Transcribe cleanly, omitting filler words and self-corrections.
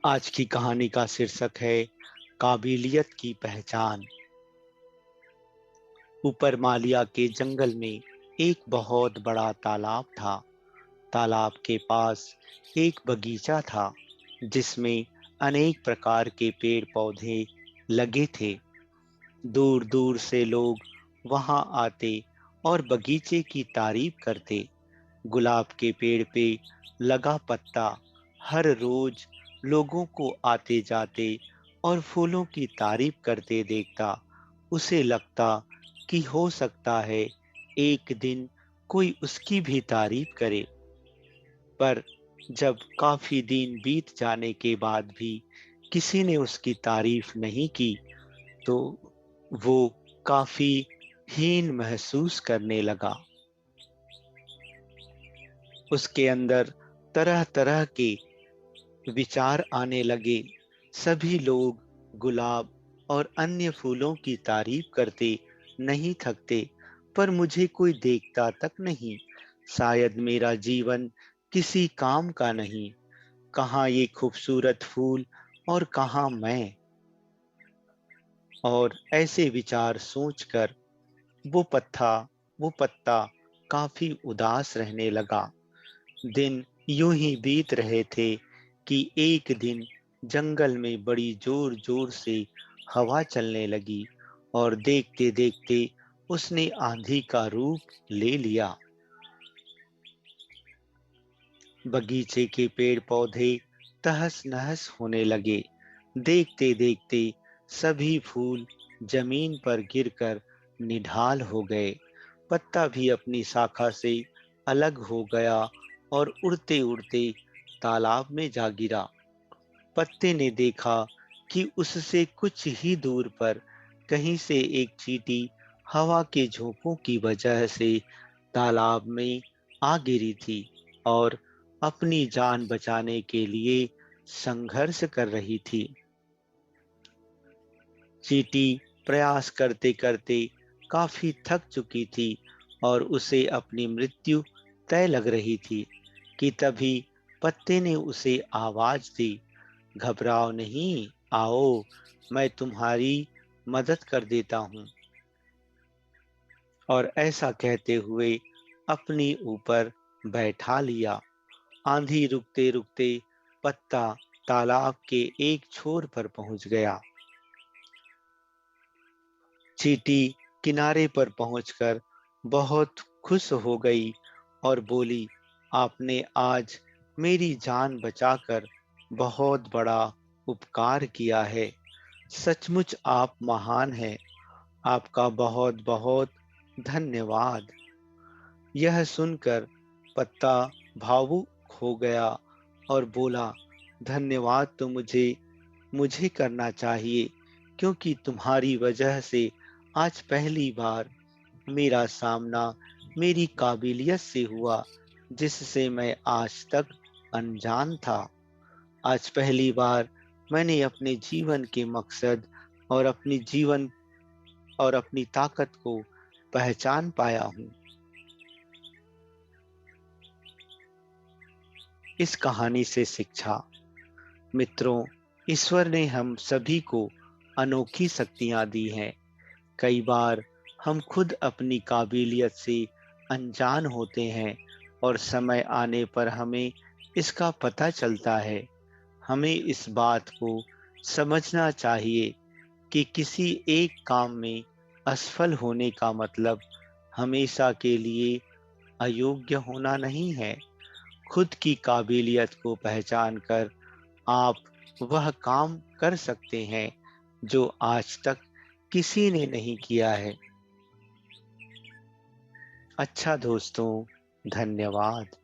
आज की कहानी का शीर्षक है काबिलियत की पहचान। ऊपर मालिया के जंगल में एक बहुत बड़ा तालाब था। तालाब के पास एक बगीचा था जिसमें अनेक प्रकार के पेड़ पौधे लगे थे। दूर दूर से लोग वहां आते और बगीचे की तारीफ करते। गुलाब के पेड़ पे लगा पत्ता हर रोज लोगों को आते जाते और फूलों की तारीफ करते देखता। उसे लगता कि हो सकता है एक दिन कोई उसकी भी तारीफ करे। पर जब काफी दिन बीत जाने के बाद भी किसी ने उसकी तारीफ नहीं की तो वो काफी हीन महसूस करने लगा। उसके अंदर तरह तरह के विचार आने लगे। सभी लोग गुलाब और अन्य फूलों की तारीफ करते नहीं थकते, पर मुझे कोई देखता तक नहीं। शायद मेरा जीवन किसी काम का नहीं। कहाँ ये खूबसूरत फूल और कहाँ मैं। और ऐसे विचार सोचकर वो पत्ता वो पत्ता काफी उदास रहने लगा। दिन यूं ही बीत रहे थे कि एक दिन जंगल में बड़ी जोर जोर से हवा चलने लगी और देखते देखते उसने आंधी का रूप ले लिया। बगीचे के पेड़ पौधे तहस नहस होने लगे। देखते देखते सभी फूल जमीन पर गिरकर निढाल हो गए। पत्ता भी अपनी शाखा से अलग हो गया और उड़ते उड़ते तालाब में जा गिरा। पत्ते ने देखा कि उससे कुछ ही दूर पर कहीं से एक चींटी हवा के झोंकों की वजह से तालाब में आ गिरी थी और अपनी जान बचाने के लिए संघर्ष कर रही थी। चींटी प्रयास करते करते काफी थक चुकी थी और उसे अपनी मृत्यु तय लग रही थी कि तभी पत्ते ने उसे आवाज दी, घबराओ नहीं, आओ, मैं तुम्हारी मदद कर देता हूँ। और ऐसा कहते हुए अपनी ऊपर बैठा लिया। आंधी रुकते रुकते पत्ता तालाब के एक छोर पर पहुंच गया। चींटी किनारे पर पहुंचकर बहुत खुश हो गई और बोली, आपने आज मेरी जान बचाकर बहुत बड़ा उपकार किया है। सचमुच आप महान हैं। आपका बहुत बहुत धन्यवाद। यह सुनकर पत्ता भावुक हो गया और बोला, धन्यवाद तो मुझे मुझे करना चाहिए, क्योंकि तुम्हारी वजह से आज पहली बार मेरा सामना मेरी काबिलियत से हुआ जिससे मैं आज तक अनजान था। आज पहली बार मैंने अपने जीवन के मकसद और अपनी ताकत को पहचान पाया हूँ। इस कहानी से शिक्षा। मित्रों, ईश्वर ने हम सभी को अनोखी शक्तियां दी हैं। कई बार हम खुद अपनी काबिलियत से अनजान होते हैं और समय आने पर हमें इसका पता चलता है। हमें इस बात को समझना चाहिए कि किसी एक काम में असफल होने का मतलब हमेशा के लिए अयोग्य होना नहीं है। खुद की काबिलियत को पहचान कर आप वह काम कर सकते हैं जो आज तक किसी ने नहीं किया है। अच्छा दोस्तों, धन्यवाद।